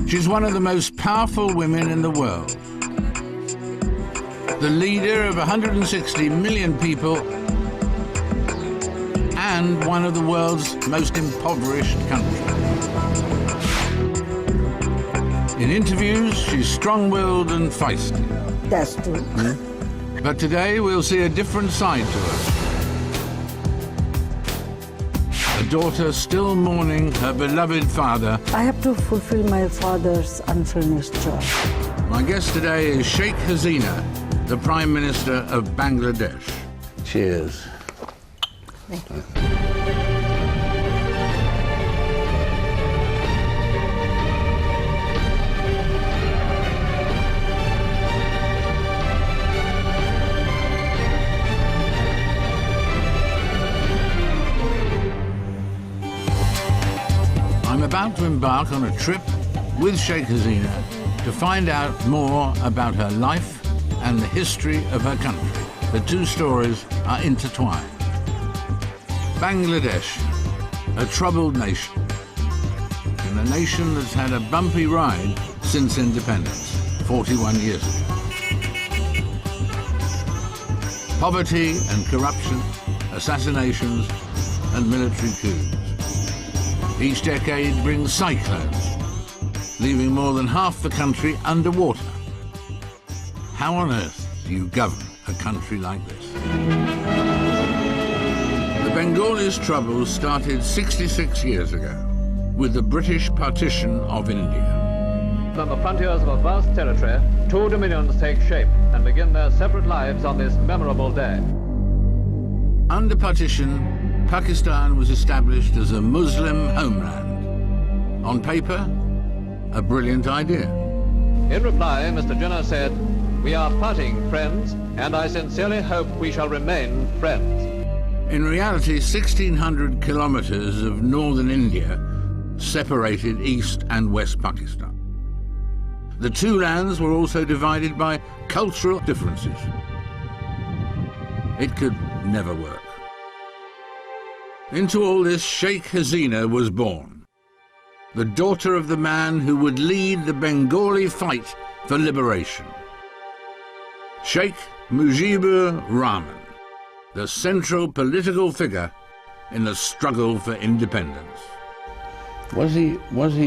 She's one of the most powerful women in the world. The leader of 160 million people and one of the world's most impoverished countries. In interviews, she's strong-willed and feisty. That's true. But today we'll see a different side to her. A daughter still mourning her beloved father. I have to fulfill my father's unfinished job. My guest today is Sheikh Hasina, the Prime Minister of Bangladesh. Cheers. Thank you. I'm about to embark on a trip with Sheikh Hasina to find out more about her life and the history of her country. The two stories are intertwined. Bangladesh, a troubled nation, and a nation that's had a bumpy ride since independence, 41 years ago. Poverty and corruption, assassinations and military coups. Each decade brings cyclones, leaving more than half the country underwater. How on earth do you govern a country like this? The Bengalis' troubles started 66 years ago with the British partition of India. On the frontiers of a vast territory, two dominions take shape and begin their separate lives on this memorable day. Under partition, Pakistan was established as a Muslim homeland. On paper, a brilliant idea. In reply, Mr. Jinnah said, "We are parting friends, and I sincerely hope we shall remain friends." In reality, 1,600 kilometers of northern India separated East and West Pakistan. The two lands were also divided by cultural differences. It could never work. Into all this, Sheikh Hasina was born, the daughter of the man who would lead the Bengali fight for liberation. Sheikh Mujibur Rahman, the central political figure in the struggle for independence. Was he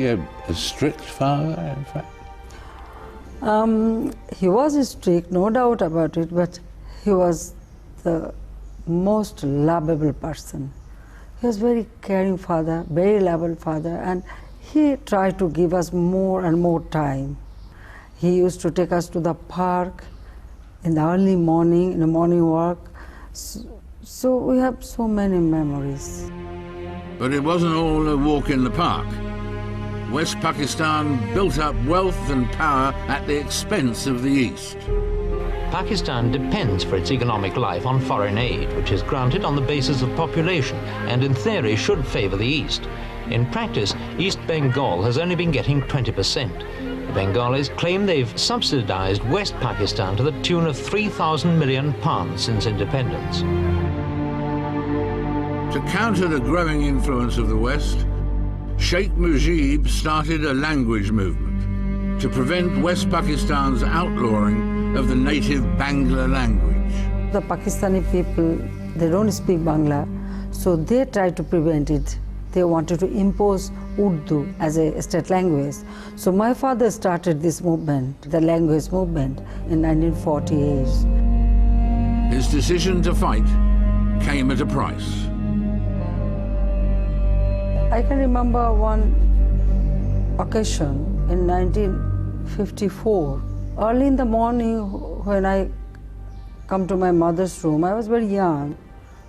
a strict father, in fact? He was strict, no doubt about it, but he was the most lovable person. He was a very caring father, very lovable father, and he tried to give us more and more time. He used to take us to the park in the early morning, in the morning walk. So we have so many memories. But it wasn't all a walk in the park. West Pakistan built up wealth and power at the expense of the East. Pakistan depends for its economic life on foreign aid, which is granted on the basis of population and in theory should favor the East. In practice, East Bengal has only been getting 20%. The Bengalis claim they've subsidized West Pakistan to the tune of £3,000 million since independence. To counter the growing influence of the West, Sheikh Mujib started a language movement to prevent West Pakistan's outlawing of the native Bangla language. The Pakistani people, they don't speak Bangla, so they tried to prevent it. They wanted to impose Urdu as a state language. So my father started this movement, the language movement, in 1948. His decision to fight came at a price. I can remember one occasion in 1954. Early in the morning, when I come to my mother's room, I was very young.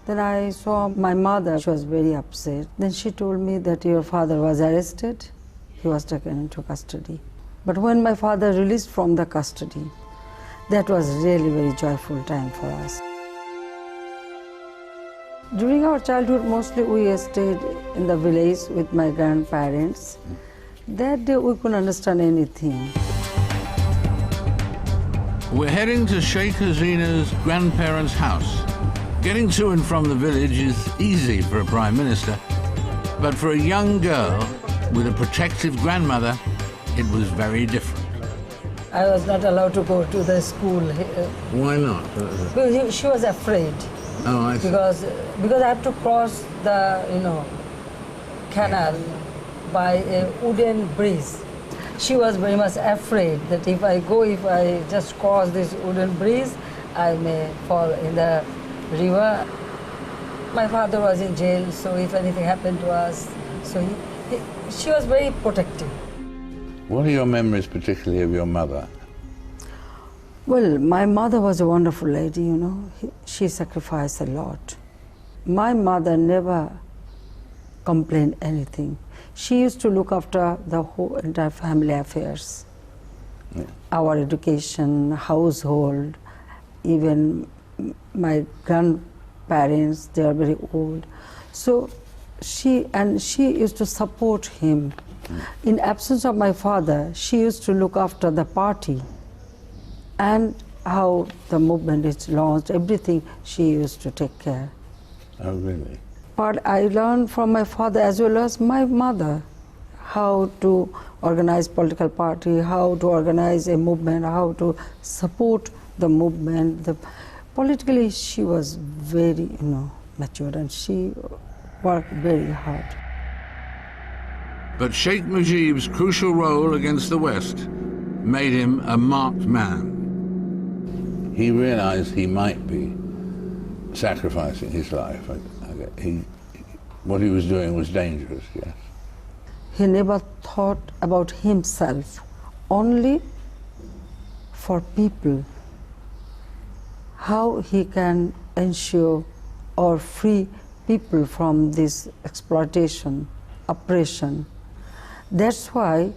Then I saw my mother, she was very upset. Then she told me that your father was arrested. He was taken into custody. But when my father released from the custody, that was really very joyful time for us. During our childhood, mostly we stayed in the village with my grandparents. That day we couldn't understand anything. We're heading to Sheikh Hasina's grandparents' house. Getting to and from the village is easy for a Prime Minister, but for a young girl with a protective grandmother, it was very different. I was not allowed to go to the school. Why not? Because she was afraid. Oh, I see. Because I have to cross the canal by a wooden bridge. She was very much afraid that if I just cross this wooden bridge, I may fall in the river. My father was in jail, so if anything happened to us, so she was very protective. What are your memories particularly of your mother? Well, my mother was a wonderful lady, She sacrificed a lot. My mother never complained anything. She used to look after the whole entire family affairs. Yeah. Our education, household, even my grandparents, they are very old. So she used to support him. In absence of my father, she used to look after the party and how the movement is launched, everything she used to take care. Oh, really? But I learned from my father as well as my mother how to organize political party, how to organize a movement, how to support the movement. Politically, she was very, mature, and she worked very hard. But Sheikh Mujib's crucial role against the West made him a marked man. He realized he might be sacrificing his life. What he was doing was dangerous, yes. He never thought about himself, only for people, how he can ensure or free people from this exploitation, oppression. That's why,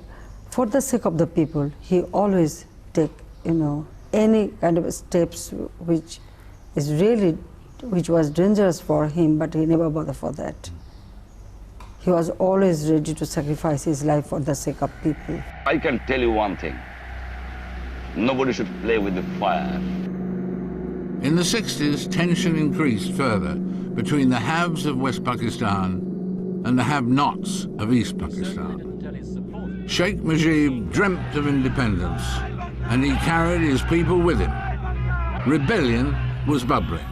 for the sake of the people, he always take, any kind of steps which was dangerous for him, but he never bothered for that. He was always ready to sacrifice his life for the sake of people. I can tell you one thing. Nobody should play with the fire. In the 60s, tension increased further between the haves of West Pakistan and the have-nots of East Pakistan. Sheikh Mujib dreamt of independence, and he carried his people with him. Rebellion was bubbling.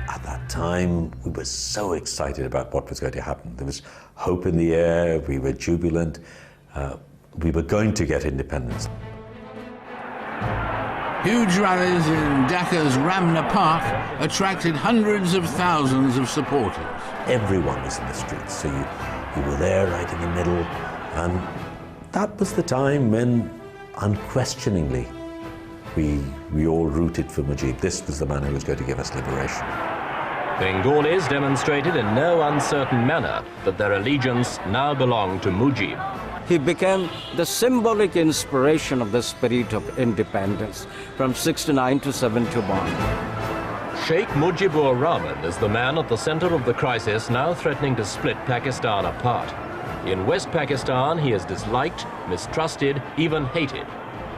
At that time, we were so excited about what was going to happen. There was hope in the air, we were jubilant, we were going to get independence. Huge rallies in Dhaka's Ramna Park attracted hundreds of thousands of supporters. Everyone was in the streets, so you were there right in the middle, and that was the time when, unquestioningly, we all rooted for Mujib. This was the man who was going to give us liberation. Bengalis demonstrated in no uncertain manner that their allegiance now belonged to Mujib. He became the symbolic inspiration of the spirit of independence from 69 to 71. Sheikh Mujibur Rahman is the man at the center of the crisis now threatening to split Pakistan apart. In West Pakistan, he is disliked, mistrusted, even hated.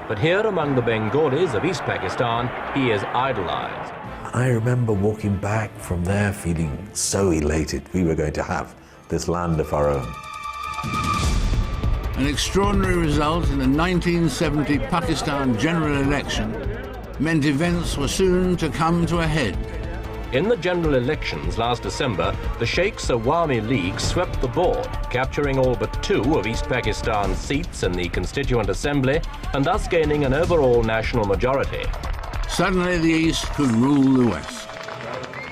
But here among the Bengalis of East Pakistan, he is idolized. I remember walking back from there feeling so elated we were going to have this land of our own. An extraordinary result in the 1970 Pakistan general election meant events were soon to come to a head. In the general elections last December, the Sheikh's Awami League swept the board, capturing all but 2 of East Pakistan's seats in the Constituent Assembly and thus gaining an overall national majority. Suddenly the East could rule the West.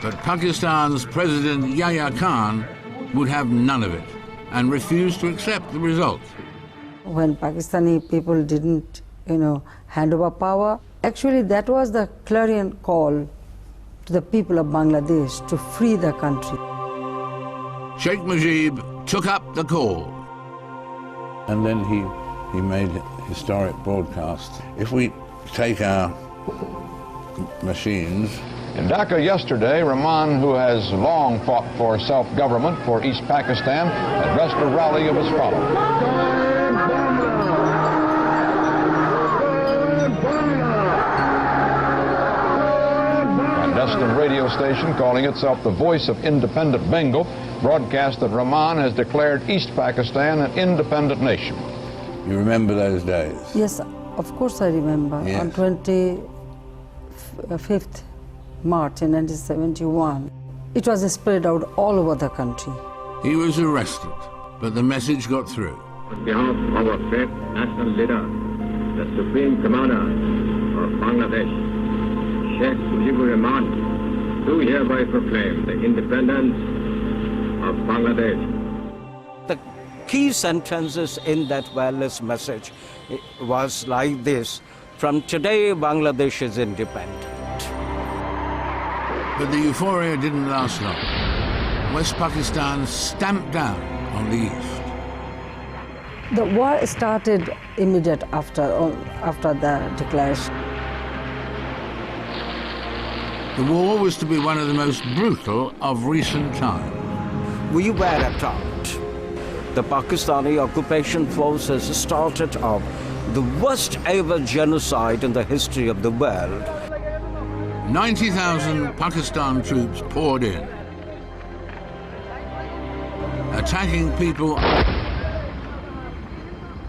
But Pakistan's President Yahya Khan would have none of it and refused to accept the result. When Pakistani people didn't, hand over power, actually that was the clarion call to the people of Bangladesh to free the country. Sheikh Mujib took up the call. And then he made historic broadcasts. If we take our machines. In Dhaka yesterday, Rahman, who has long fought for self-government for East Pakistan, addressed a rally of his followers. Clandestine radio station calling itself the Voice of Independent Bengal broadcast that Rahman has declared East Pakistan an independent nation. You remember those days? Yes, of course I remember. Yes. On 25th March in 1971, it was spread out all over the country. He was arrested, but the message got through. On behalf of our great national leader, the Supreme Commander of Bangladesh, Sheikh Mujibur Rahman, do hereby proclaim the independence of Bangladesh. The key sentences in that wireless message was like this: from today, Bangladesh is independent. But the euphoria didn't last long. West Pakistan stamped down on the east. The war started immediate after the declaration. The war was to be one of the most brutal of recent times. We were attacked. The Pakistani occupation forces started off the worst ever genocide in the history of the world. 90,000 Pakistan troops poured in, attacking people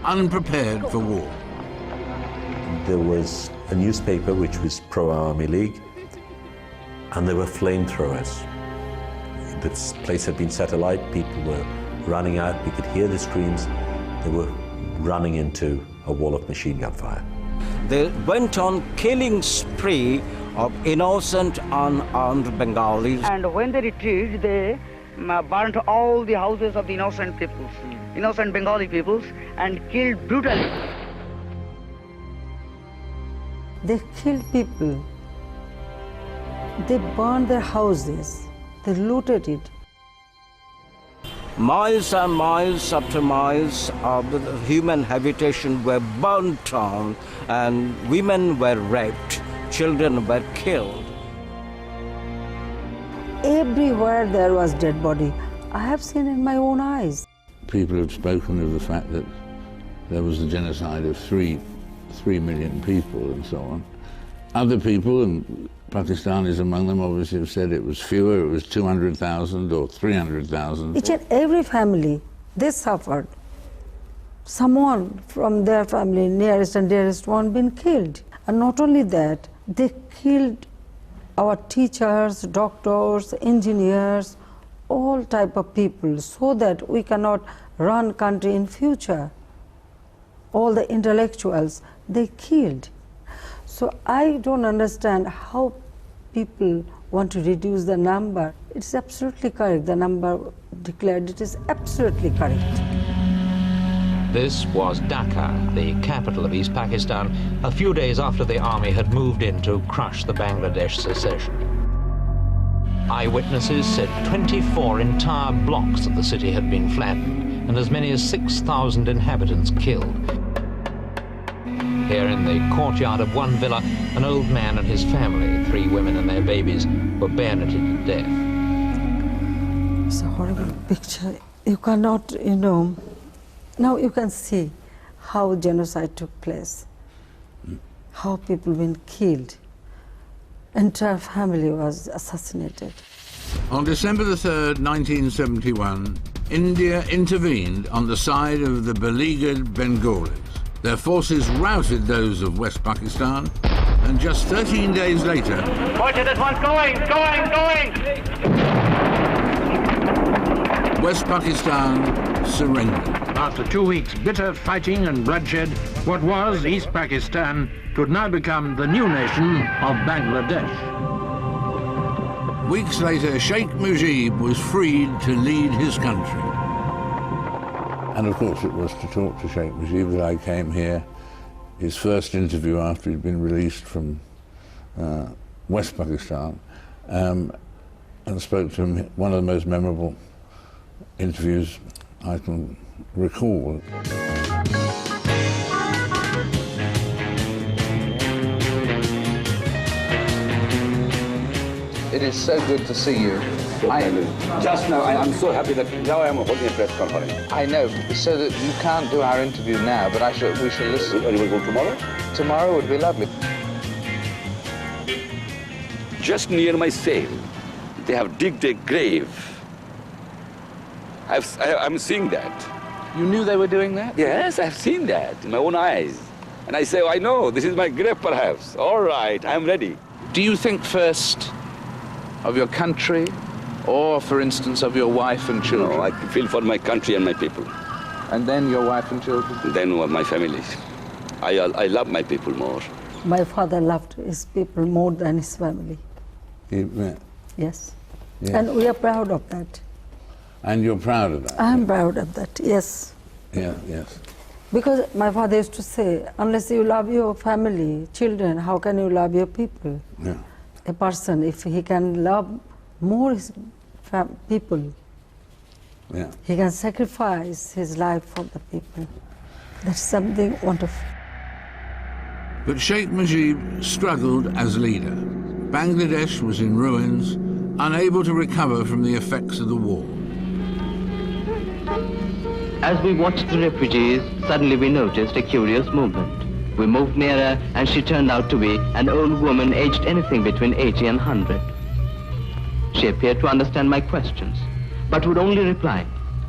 unprepared for war. There was a newspaper which was pro-Army League, and there were flamethrowers. This place had been set alight, people were running out, we could hear the screams. They were running into a wall of machine gun fire. They went on killing spree of innocent, unarmed Bengalis. And when they retreated, they burnt all the houses of the innocent peoples, innocent Bengali peoples, and killed brutally. They killed people. They burned their houses. They looted it. Miles and miles after miles of human habitation were burnt down, and women were raped, children were killed. Everywhere there was dead body. I have seen in my own eyes. People have spoken of the fact that there was a genocide of 3 million people and so on. Other people, and Pakistanis among them, obviously have said it was fewer, it was 200,000 or 300,000. Each and every family, they suffered. Someone from their family, nearest and dearest one, been killed. And not only that, they killed our teachers, doctors, engineers, all type of people, so that we cannot run country in future. All the intellectuals, they killed. So I don't understand how people want to reduce the number. It's absolutely correct. The number declared, it is absolutely correct. This was Dhaka, the capital of East Pakistan, a few days after the army had moved in to crush the Bangladesh secession. Eyewitnesses said 24 entire blocks of the city had been flattened and as many as 6,000 inhabitants killed. Here in the courtyard of one villa, an old man and his family, 3 women and their babies, were bayoneted to death. It's a horrible picture. You cannot, now you can see how genocide took place, how people been killed. Entire family was assassinated. On December the 3rd, 1971, India intervened on the side of the beleaguered Bengalis. Their forces routed those of West Pakistan, and just 13 days later... West Pakistan surrendered. After 2 weeks' bitter fighting and bloodshed, what was East Pakistan could now become the new nation of Bangladesh. Weeks later, Sheikh Mujib was freed to lead his country. And of course it was to talk to Sheikh Mujib that I came here, his first interview after he'd been released from West Pakistan, and spoke to him, one of the most memorable interviews I can recall. It is so good to see you. Just now, I'm so happy that now I am holding a press conference. I know, so that you can't do our interview now, but we shall listen. You will go tomorrow? Tomorrow would be lovely. Just near my cell, they have digged a grave. I'm seeing that. You knew they were doing that? Yes, I've seen that in my own eyes. And I say, I know, this is my grave perhaps. All right, I'm ready. Do you think first of your country or, for instance, of your wife and children? No, I feel for my country and my people. And then your wife and children? Then my family. I love my people more. My father loved his people more than his family. Yes. Yes. And we are proud of that. And you're proud of that? I'm proud of that, yes. Yeah, yes. Because my father used to say, unless you love your family, children, how can you love your people? Yeah. A person, if he can love more his people, yeah, he can sacrifice his life for the people. That's something wonderful. But Sheikh Mujib struggled as leader. Bangladesh was in ruins, unable to recover from the effects of the war. As we watched the refugees, suddenly we noticed a curious movement. We moved nearer, and she turned out to be an old woman aged anything between 80 and 100. She appeared to understand my questions, but would only reply,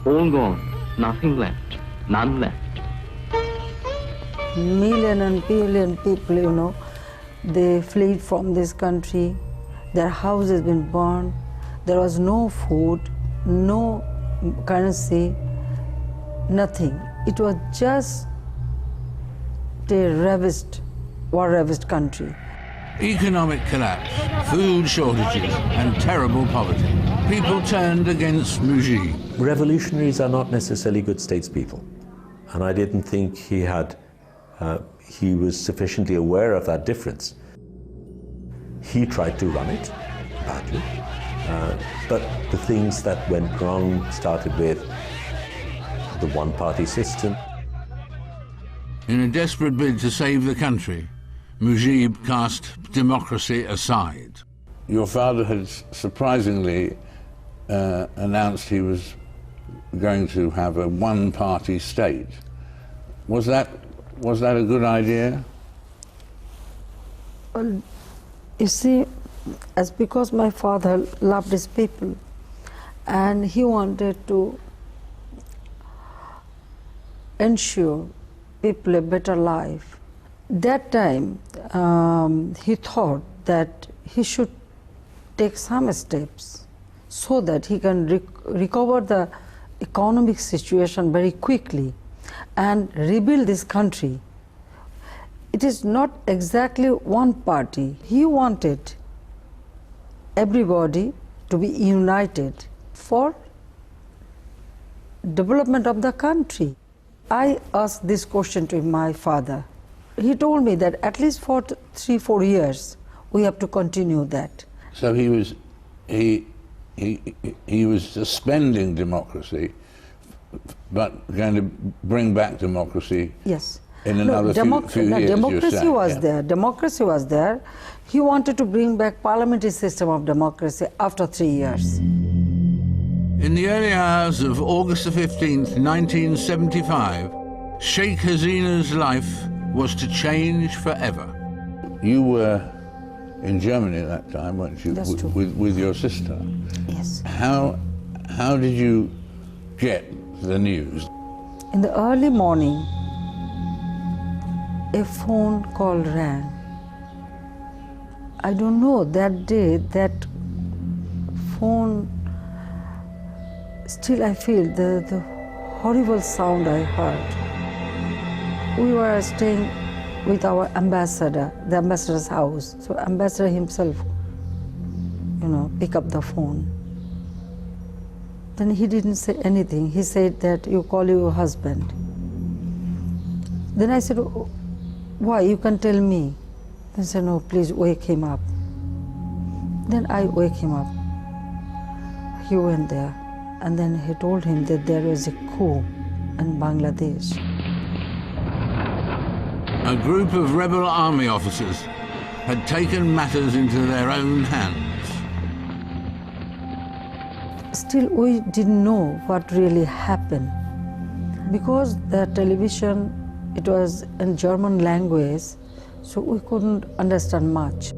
all gone, nothing left, none left. Million and billion people, you know, they fled from this country. Their houses been burned. There was no food, no currency, nothing. It was just a war-ravaged country. Economic collapse, food shortages, and terrible poverty. People turned against Mujib. Revolutionaries are not necessarily good statespeople, and I didn't think he was sufficiently aware of that difference. He tried to run it badly, but the things that went wrong started with the one-party system. In a desperate bid to save the country, Mujib cast democracy aside. Your father had surprisingly announced he was going to have a one-party state. Was that a good idea? Well, you see, as because my father loved his people and he wanted to ensure people a better life, that time he thought that he should take some steps so that he can recover the economic situation very quickly and rebuild this country. It is not exactly one party. He wanted everybody to be united for development of the country. I asked this question to my father. He told me that at least for 3-4 years we have to continue that. So he was suspending democracy, but going to bring back democracy. Yes. In another few years, democracy was yeah. there. Democracy was there. He wanted to bring back parliamentary system of democracy after 3 years. In the early hours of August the 15th, 1975, Sheikh Hasina's life was to change forever. You were in Germany at that time, weren't you? That's true. With your sister. Yes. How did you get the news? In the early morning, a phone call rang. I don't know, that day, that phone, still I feel the horrible sound I heard. We were staying with our ambassador, the ambassador's house. So ambassador himself, pick up the phone. Then he didn't say anything. He said that you call your husband. Then I said, oh, why? You can tell me. He said, no, please wake him up. Then I wake him up. He went there, and then he told him that there was a coup in Bangladesh. A group of rebel army officers had taken matters into their own hands. Still, we didn't know what really happened. Because the television, it was in German language, so we couldn't understand much.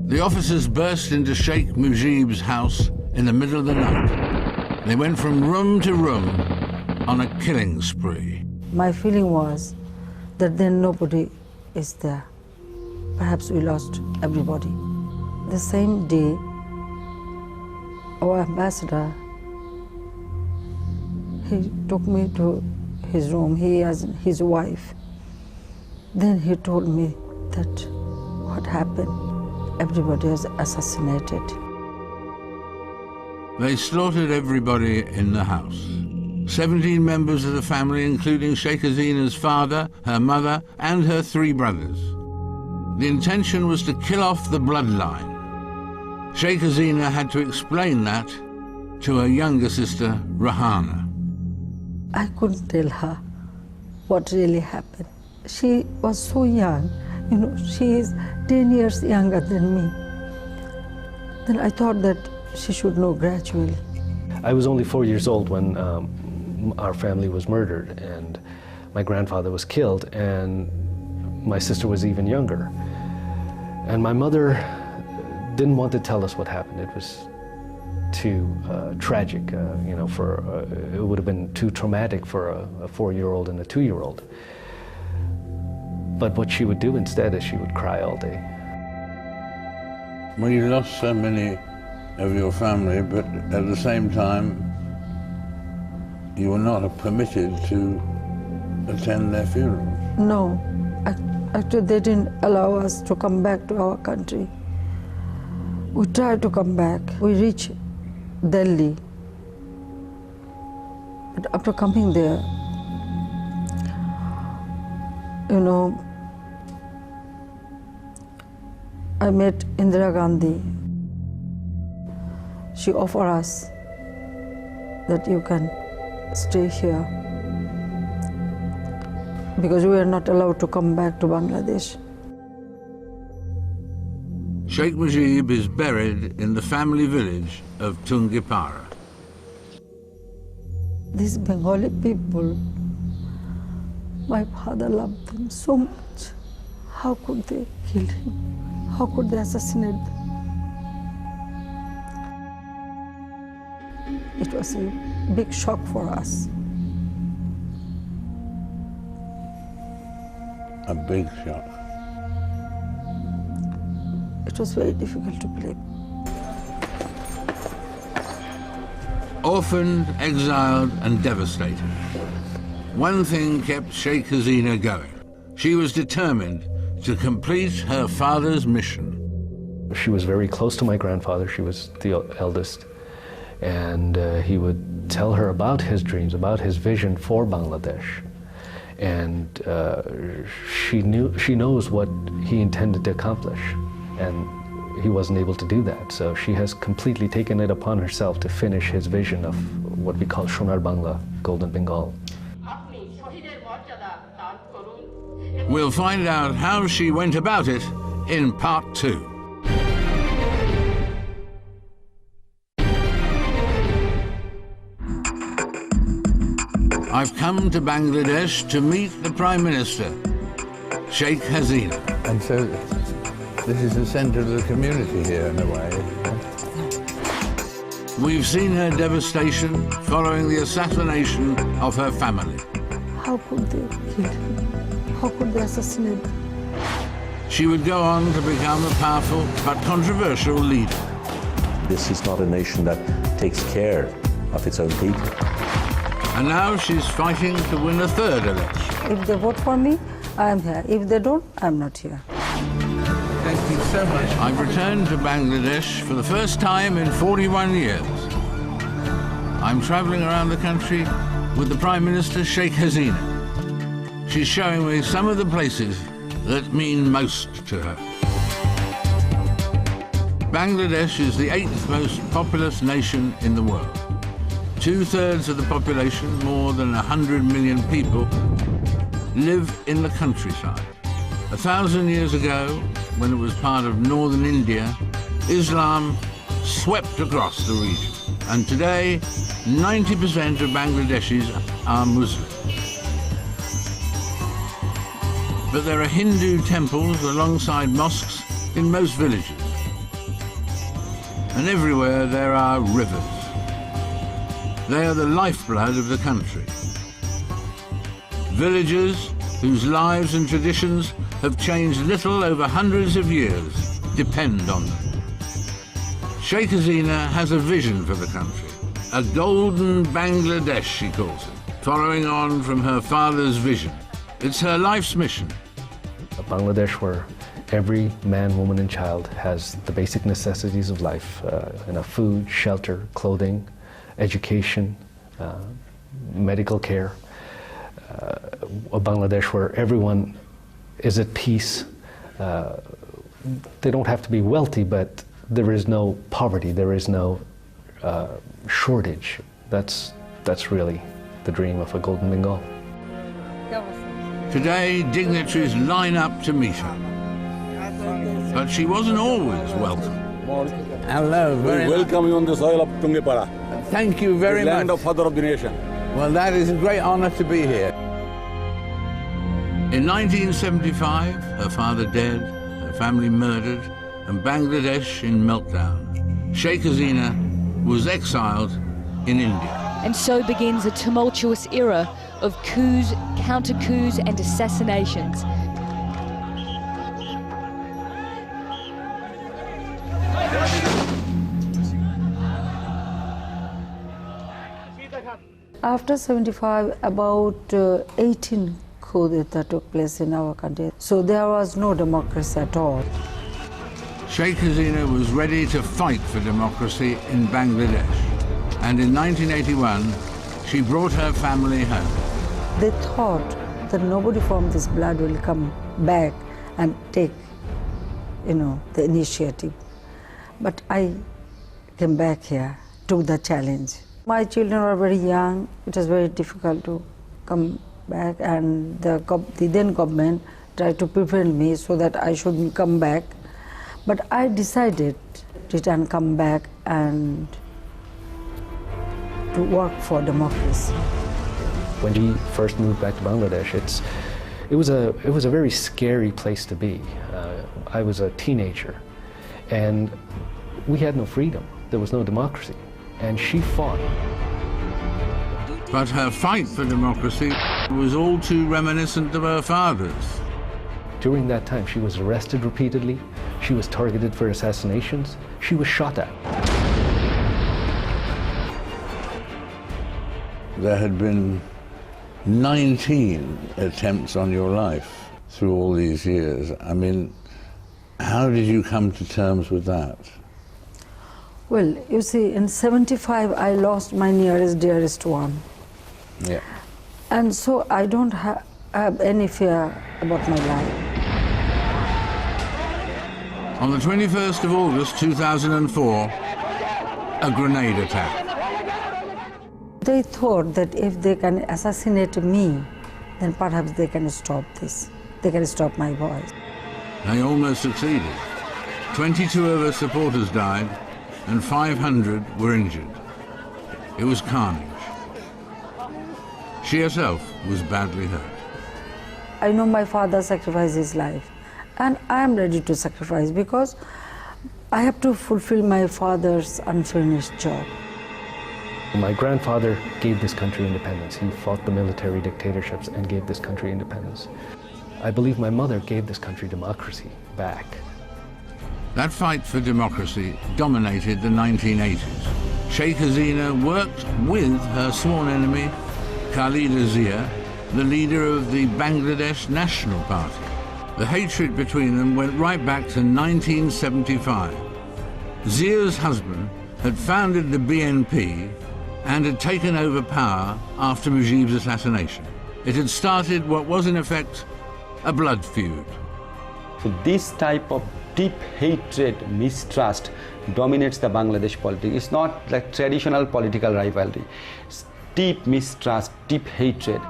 The officers burst into Sheikh Mujib's house in the middle of the night. They went from room to room, on a killing spree. My feeling was that then nobody is there. Perhaps we lost everybody. The same day, our ambassador, he took me to his room, he has his wife. Then he told me that what happened, everybody was assassinated. They slaughtered everybody in the house. 17 members of the family, including Sheikh Hasina's father, her mother, and her 3 brothers. The intention was to kill off the bloodline. Sheikh Hasina had to explain that to her younger sister, Rahana. I couldn't tell her what really happened. She was so young, she is 10 years younger than me. Then I thought that she should know gradually. I was only 4 years old when our family was murdered, and my grandfather was killed, and my sister was even younger. And my mother didn't want to tell us what happened. It was too tragic, it would have been too traumatic for a 4-year-old and a 2-year-old. But what she would do instead is she would cry all day. Well, you lost so many of your family, but at the same time, you were not permitted to attend their funerals. No, actually they didn't allow us to come back to our country. We tried to come back. We reached Delhi. But after coming there, I met Indira Gandhi. She offered us that you can stay here because we are not allowed to come back to Bangladesh. Sheikh Mujib is buried in the family village of Tungipara. These Bengali people, my father loved them so much. How could they kill him? How could they assassinate them? It was a big shock for us. A big shock. It was very difficult to believe. Orphaned, exiled, and devastated. One thing kept Sheikh Hasina going. She was determined to complete her father's mission. She was very close to my grandfather. She was the eldest. And he would tell her about his dreams, about his vision for Bangladesh. And she knows what he intended to accomplish. And he wasn't able to do that. So she has completely taken it upon herself to finish his vision of what we call Sonar Bangla, Golden Bengal. We'll find out how she went about it in part 2. I've come to Bangladesh to meet the Prime Minister, Sheikh Hasina. And so this is the centre of the community here in a way. We've seen her devastation following the assassination of her family. How could they kill him? How could they assassinate him? She would go on to become a powerful but controversial leader. This is not a nation that takes care of its own people. And now she's fighting to win a 3rd election. If they vote for me, I am here. If they don't, I'm not here. Thank you so much. I've returned to Bangladesh for the first time in 41 years. I'm traveling around the country with the Prime Minister, Sheikh Hasina. She's showing me some of the places that mean most to her. Bangladesh is the 8th most populous nation in the world. 2/3 of the population, more than 100 million people, live in the countryside. 1,000 years ago, when it was part of northern India, Islam swept across the region. And today, 90% of Bangladeshis are Muslim. But there are Hindu temples alongside mosques in most villages. And everywhere there are rivers. They are the lifeblood of the country. Villagers whose lives and traditions have changed little over hundreds of years depend on them. Sheikh Hasina has a vision for the country, a golden Bangladesh, she calls it, following on from her father's vision. It's her life's mission. A Bangladesh where every man, woman, and child has the basic necessities of life, food, shelter, clothing, education, medical care. A Bangladesh where everyone is at peace. They don't have to be wealthy, but there is no poverty, there is no shortage. That's really the dream of a Golden Bengal. Today, dignitaries line up to meet her. But she wasn't always welcome. Hello, we welcome you on the soil of Tungepara. Thank you very much. The land of father of the nation. Well, that is a great honor to be here. In 1975, her father dead, her family murdered, and Bangladesh in meltdown. Sheikh Hasina was exiled in India. And so begins a tumultuous era of coups, counter-coups and assassinations. After 75, about 18 coups that took place in our country. So there was no democracy at all. Sheikh Hasina was ready to fight for democracy in Bangladesh. And in 1981, she brought her family home. They thought that nobody from this blood will come back and take, the initiative. But I came back here, took the challenge. My children were very young. It was very difficult to come back, and the then government tried to prevent me so that I shouldn't come back. But I decided to return, come back, and to work for democracy. When we first moved back to Bangladesh, it was a very scary place to be. I was a teenager, and we had no freedom. There was no democracy, and she fought. But her fight for democracy was all too reminiscent of her father's. During that time, she was arrested repeatedly. She was targeted for assassinations. She was shot at. There had been 19 attempts on your life through all these years. I mean, how did you come to terms with that? Well, you see, in 75, I lost my nearest, dearest one. Yeah. And so I don't have any fear about my life. On the 21st of August 2004, a grenade attack. They thought that if they can assassinate me, then perhaps they can stop this. They can stop my voice. They almost succeeded. 22 of her supporters died, and 500 were injured. It was carnage. She herself was badly hurt. I know my father sacrificed his life, and I am ready to sacrifice because I have to fulfill my father's unfinished job. My grandfather gave this country independence. He fought the military dictatorships and gave this country independence. I believe my mother gave this country democracy back. That fight for democracy dominated the 1980s. Sheikh Hasina worked with her sworn enemy, Khalida Zia, the leader of the Bangladesh National Party. The hatred between them went right back to 1975. Zia's husband had founded the BNP and had taken over power after Mujib's assassination. It had started what was in effect a blood feud. So this type of deep hatred, mistrust dominates the Bangladesh politics. It's not like traditional political rivalry. It's deep mistrust, deep hatred.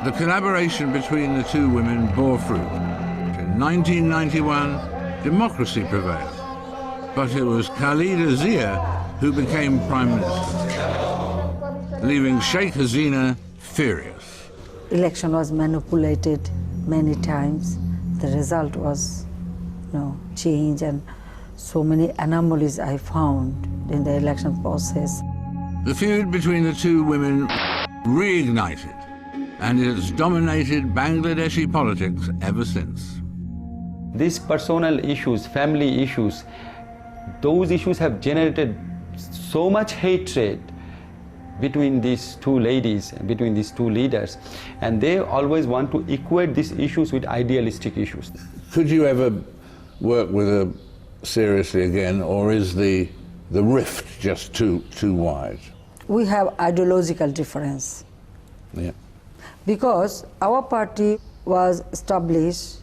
The collaboration between the two women bore fruit. In 1991, democracy prevailed. But it was Khalida Zia who became Prime Minister, leaving Sheikh Hasina furious. Election was manipulated many times. The result was change, and so many anomalies I found in the election process. The feud between the two women reignited, and it has dominated Bangladeshi politics ever since. These personal issues, family issues, those issues have generated so much hatred between these two ladies, between these two leaders, and they always want to equate these issues with idealistic issues. Could you ever work with her seriously again, or is the rift just too wide? We have ideological difference. Yeah. Because our party was established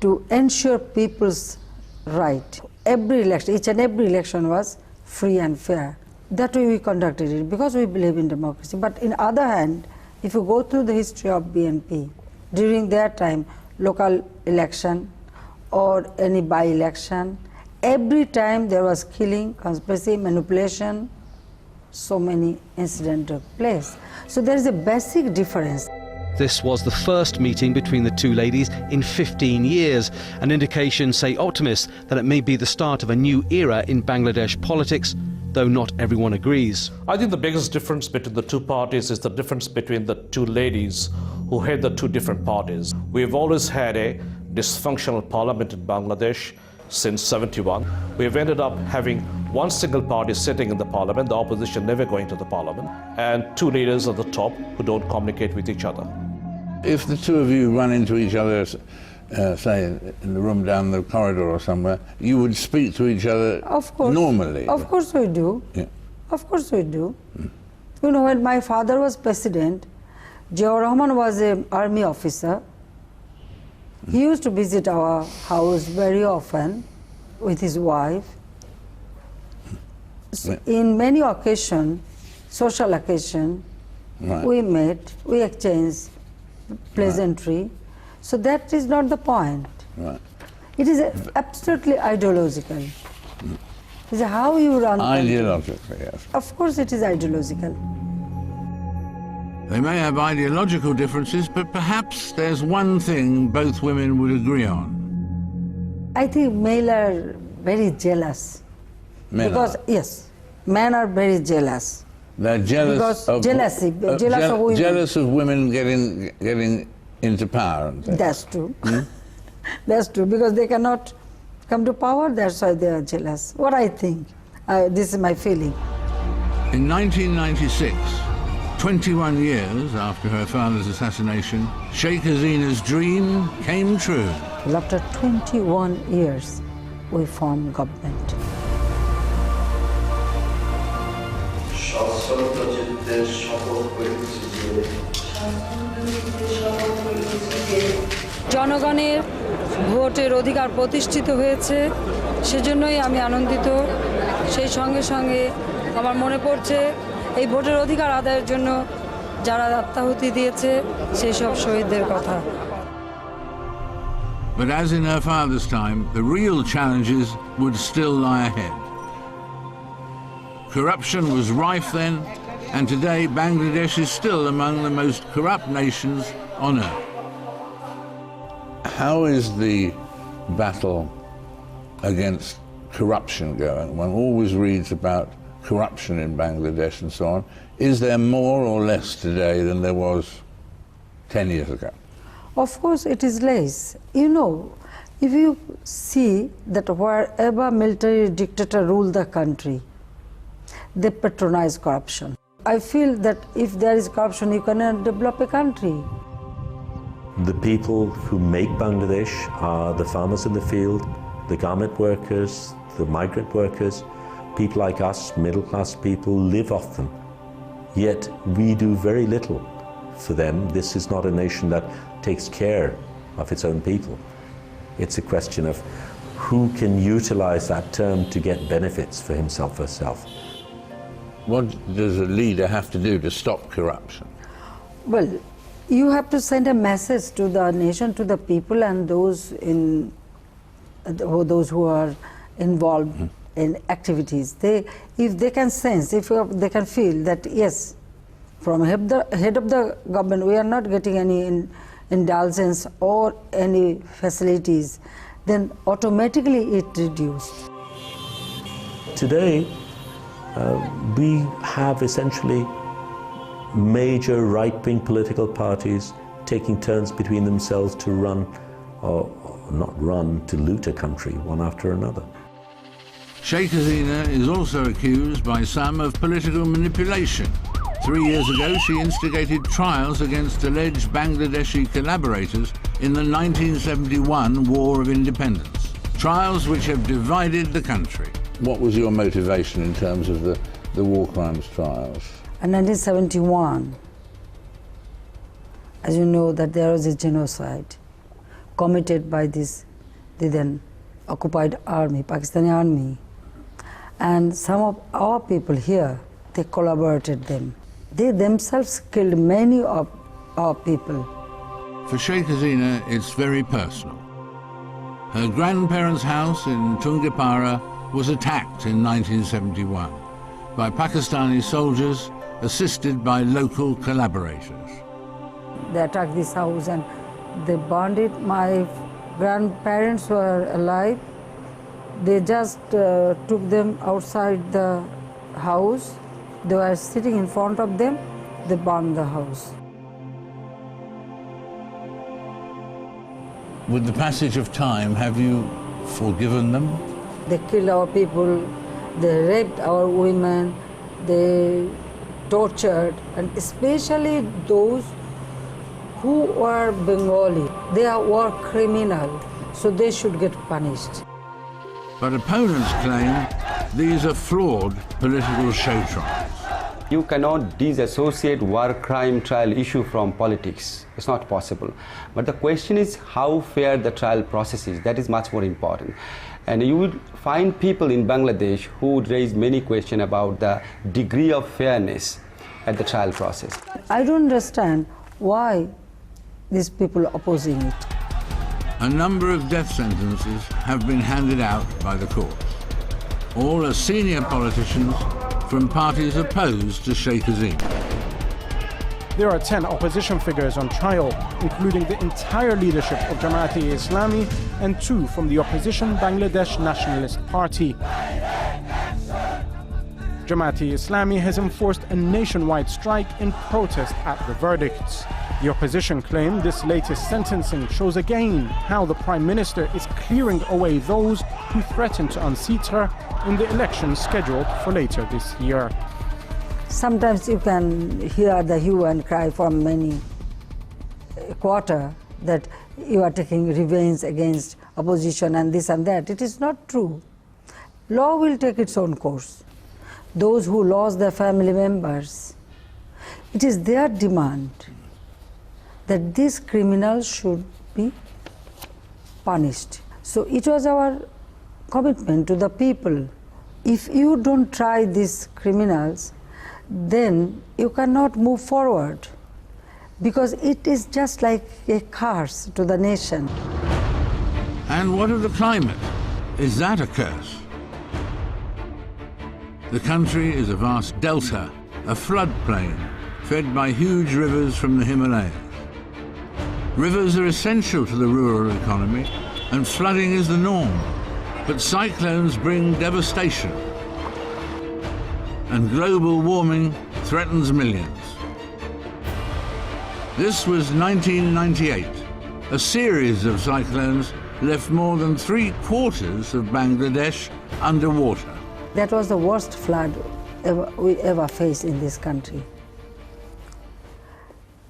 to ensure people's right. Every election, each and every election was free and fair. That way we conducted it because we believe in democracy. But in other hand, if you go through the history of BNP, during their time, local election or any by-election, every time there was killing, conspiracy, manipulation, so many incidents took place. So there is a basic difference. This was the first meeting between the two ladies in 15 years, an indication, say optimists, that it may be the start of a new era in Bangladesh politics, though not everyone agrees. I think the biggest difference between the two parties is the difference between the two ladies who head the two different parties. We've always had a dysfunctional parliament in Bangladesh since '71. We've ended up having one single party sitting in the parliament, the opposition never going to the parliament, and two leaders at the top who don't communicate with each other. If the two of you run into each other, say in the room down the corridor or somewhere, you would speak to each other normally? Of course we do. Yeah. Of course we do. You know, when my father was president, Ziaur Rahman was an army officer. He used to visit our house very often with his wife. So in many occasions, social occasions, we met, we exchanged pleasantry. So that is not the point. It is absolutely ideological. It is how you run. Ideologically, yes. Of course it is ideological. They may have ideological differences, but perhaps there's one thing both women would agree on. I think men are very jealous. Yes, men are very jealous. They're jealous because jealousy, jealous of women getting into power. That's true. That's true, because they cannot come to power, that's why they are jealous. What I think, this is my feeling. In 1996, 21 years after her father's assassination, Sheikh Hasina's dream came true. After 21 years, we formed government. জনগণের ভোটের অধিকার প্রতিষ্ঠিত হয়েছে, সেজন্যই আমি আনন্দিত। সেই সঙ্গে সঙ্গে আমার মনে পড়ছে এই ভোটের অধিকার আদায়ের জন্য যারা আত্মাহুতি দিয়েছে সেই সব শহীদদের কথা। But as in her father's time, the real challenges would still lie ahead. Corruption was rife then, and today Bangladesh is still among the most corrupt nations on earth. How is the battle against corruption going? One always reads about corruption in Bangladesh and so on. Is there more or less today than there was 10 years ago? Of course it is less. You know, if you see that wherever military dictator rule the country, they patronize corruption. I feel that if there is corruption, you cannot develop a country. The people who make Bangladesh are the farmers in the field, the garment workers, the migrant workers. People like us, middle-class people, live off them. Yet we do very little for them. This is not a nation that takes care of its own people. It's a question of who can utilize that term to get benefits for himself or herself. What does a leader have to do to stop corruption? Well, you have to send a message to the nation, to the people and those who are involved in activities. If they can sense, if they can feel that yes, from head of the government we are not getting any indulgence or any facilities, then automatically it reduced. Today we have essentially major right-wing political parties taking turns between themselves to run, or not run, to loot a country one after another. Sheikh Hasina is also accused by some of political manipulation. 3 years ago, she instigated trials against alleged Bangladeshi collaborators in the 1971 War of Independence, trials which have divided the country. What was your motivation in terms of the war crimes trials? In 1971, as you know, that there was a genocide committed by the then occupied army, Pakistani army, and some of our people here, they collaborated them. They themselves killed many of our people. For Sheikh Hasina, it's very personal. Her grandparents' house in Tungapara was attacked in 1971 by Pakistani soldiers assisted by local collaborators. They attacked this house and they burned it. My grandparents were alive. They just took them outside the house. They were sitting in front of them. They burned the house. With the passage of time, have you forgiven them? They killed our people, they raped our women, they tortured, and especially those who were Bengali. They are war criminals, so they should get punished. But opponents claim these are flawed political show trials. You cannot disassociate war crime trial issue from politics. It's not possible. But the question is how fair the trial process is. That is much more important. And you would find people in Bangladesh who would raise many questions about the degree of fairness at the trial process. I don't understand why these people are opposing it. A number of death sentences have been handed out by the courts. All are senior politicians from parties opposed to Sheikh Hasina. There are 10 opposition figures on trial, including the entire leadership of Jamaat-e-Islami and 2 from the opposition Bangladesh Nationalist Party. Jamaat-e-Islami has enforced a nationwide strike in protest at the verdicts. The opposition claim this latest sentencing shows again how the Prime Minister is clearing away those who threaten to unseat her in the elections scheduled for later this year. Sometimes you can hear the hue and cry from many quarters that you are taking revenge against opposition and this and that. It is not true. Law will take its own course. Those who lost their family members, it is their demand that these criminals should be punished. So it was our commitment to the people. If you don't try these criminals, then you cannot move forward, because it is just like a curse to the nation. And what of the climate? Is that a curse? The country is a vast delta, a floodplain, fed by huge rivers from the Himalayas. Rivers are essential to the rural economy, and flooding is the norm. But cyclones bring devastation, and global warming threatens millions. This was 1998. A series of cyclones left more than 3/4 of Bangladesh underwater. That was the worst flood we ever faced in this country.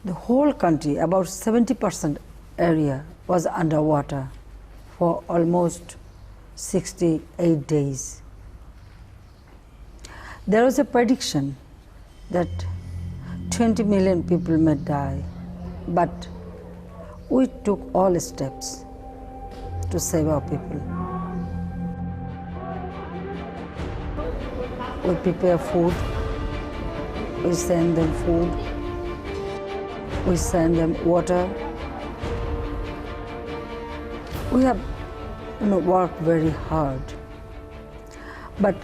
The whole country, about 70% area, was underwater for almost 68 days. There was a prediction that 20 million people may die, but we took all steps to save our people. We prepare food, we send them food, we send them water. We have worked very hard. But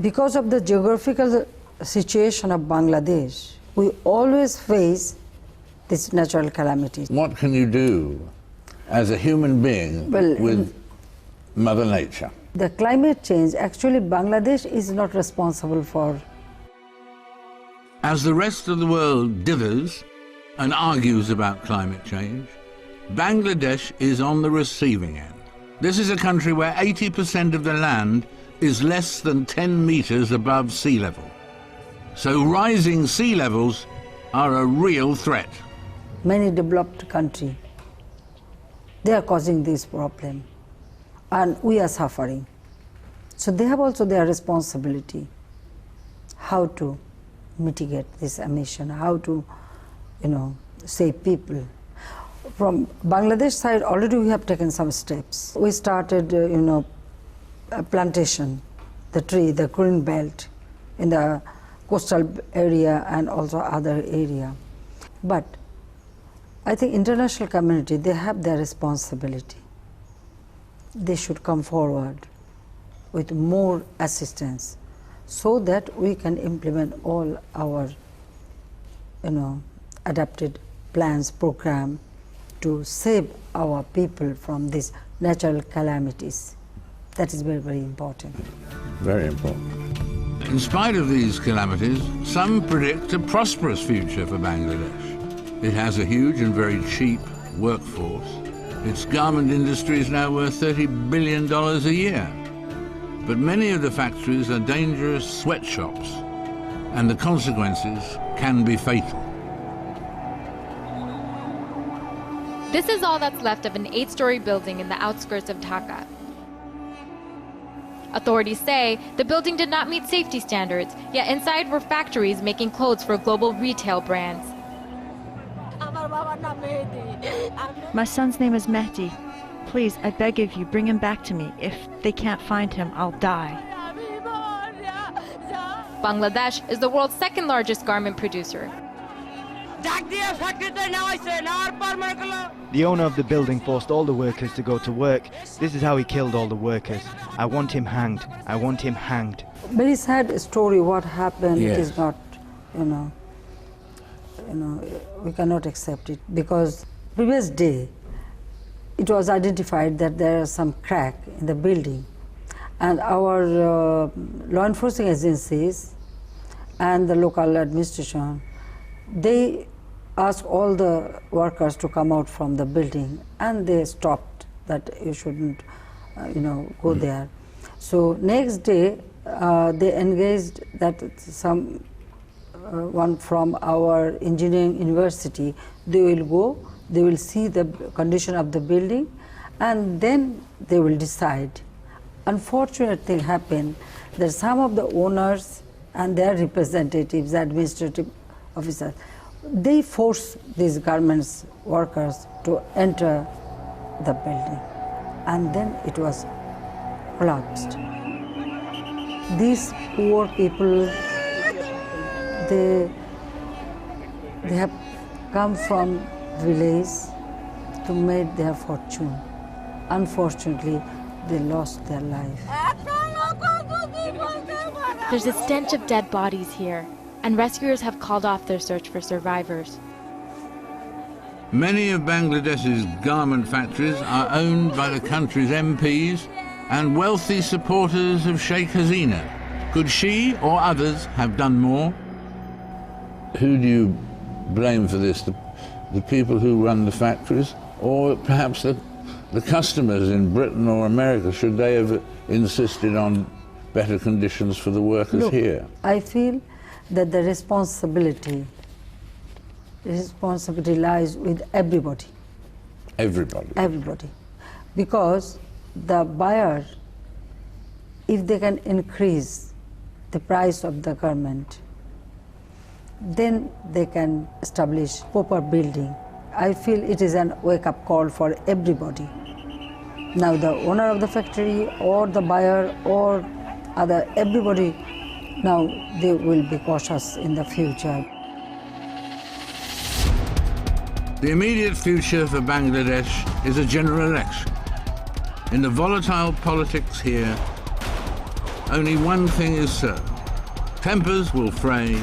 because of the geographical situation of Bangladesh, we always face these natural calamities. What can you do as a human being with Mother Nature? The climate change, actually Bangladesh is not responsible for As the rest of the world dithers and argues about climate change, Bangladesh is on the receiving end. This is a country where 80% of the land is less than 10 meters above sea level. So rising sea levels are a real threat. Many developed countries, they are causing this problem, and we are suffering. So they have also their responsibility how to mitigate this emission, how to, save people. From Bangladesh side, already we have taken some steps. We started, a plantation, the tree, the green belt in the coastal area and also other area. But I think international community, they have their responsibility. They should come forward with more assistance so that we can implement all our, adapted plans, program to save our people from these natural calamities. That is very, very important. Very important. In spite of these calamities, some predict a prosperous future for Bangladesh. It has a huge and very cheap workforce. Its garment industry is now worth $30 billion a year. But many of the factories are dangerous sweatshops, and the consequences can be fatal. This is all that's left of an 8-story building in the outskirts of Dhaka. Authorities say the building did not meet safety standards, yet inside were factories making clothes for global retail brands. My son's name is Mehdi. Please, I beg of you, bring him back to me. If they can't find him, I'll die. Bangladesh is the world's second largest garment producer. The owner of the building forced all the workers to go to work. This is how he killed all the workers. I want him hanged. I want him hanged. Very sad story what happened. Yes. It is not, we cannot accept it, because previous day it was identified that there is some crack in the building, and our law enforcement agencies and the local administration, they asked all the workers to come out from the building, and they stopped that you shouldn't, go there. So next day, they engaged that one from our engineering university. They will go, they will see the condition of the building, and then they will decide. Unfortunate thing happened that some of the owners and their representatives, administrative officers, they forced these garments workers to enter the building, and then it was collapsed. These poor people, they have come from village to make their fortune. Unfortunately, they lost their life. There's a stench of dead bodies here, and rescuers have called off their search for survivors. Many of Bangladesh's garment factories are owned by the country's MPs and wealthy supporters of Sheikh Hasina. Could she or others have done more? Who do you blame for this? The people who run the factories, or perhaps the customers in Britain or America? Should they have insisted on better conditions for the workers here? I feel that the responsibility lies with everybody. Everybody? Everybody. Because the buyer, if they can increase the price of the garment, then they can establish proper building. I feel it is an wake-up call for everybody. Now the owner of the factory or the buyer or everybody, now they will be cautious in the future. The immediate future for Bangladesh is a general election. In the volatile politics here, only one thing is certain. Tempers will fray,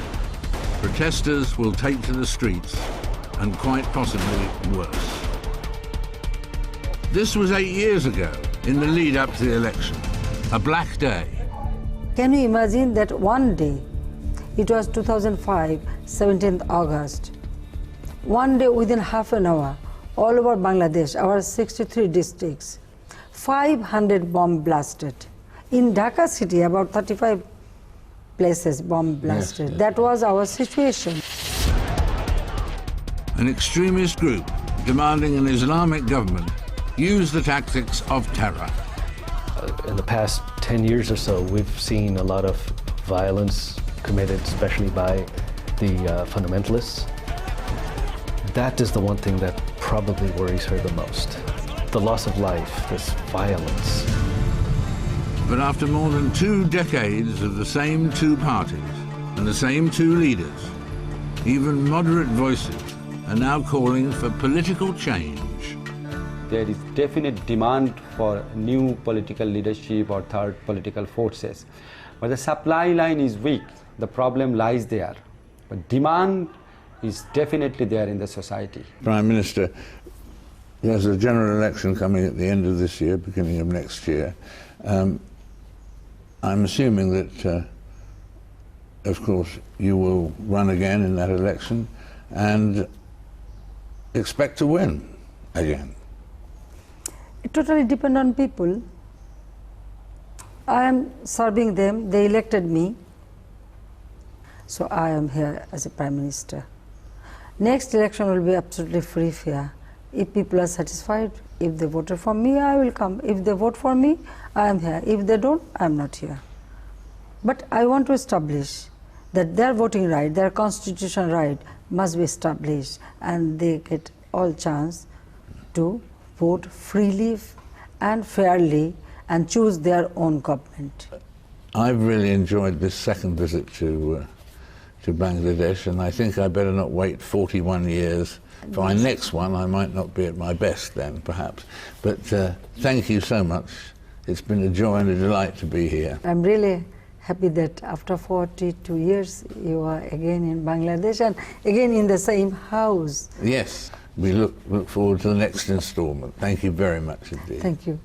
protesters will take to the streets, and quite possibly worse. This was 8 years ago, in the lead up to the election, a black day. Can you imagine that one day It was 2005, 17th August. One day, within half an hour, all over Bangladesh, our 63 districts, 500 bomb blasted. In Dhaka city, about 35 places bomb blasted. Yes. That was our situation. An extremist group demanding an Islamic government used the tactics of terror. In the past 10 years or so, we've seen a lot of violence committed, especially by the fundamentalists. That is the one thing that probably worries her the most. The loss of life, this violence. But after more than 2 decades of the same two parties and the same two leaders, even moderate voices are now calling for political change. There is definite demand for new political leadership or third political forces. But the supply line is weak. The problem lies there. But demand is definitely there in the society. Prime Minister, there's a general election coming at the end of this year, beginning of next year. I'm assuming that, of course, you will run again in that election and expect to win again. It totally depends on people. I am serving them, they elected me, so I am here as a Prime Minister. Next election will be absolutely free, fair. If people are satisfied, if they voted for me, I will come. If they vote for me, I am here. If they don't, I am not here. But I want to establish that their voting right, their constitutional right must be established, and they get all chance to vote freely and fairly and choose their own government. I've really enjoyed this second visit to Bangladesh, and I think I better not wait 41 years. For my next one, I might not be at my best then, perhaps. But thank you so much. It's been a joy and a delight to be here. I'm really happy that after 42 years, you are again in Bangladesh and again in the same house. Yes, we look forward to the next installment. Thank you very much indeed. Thank you.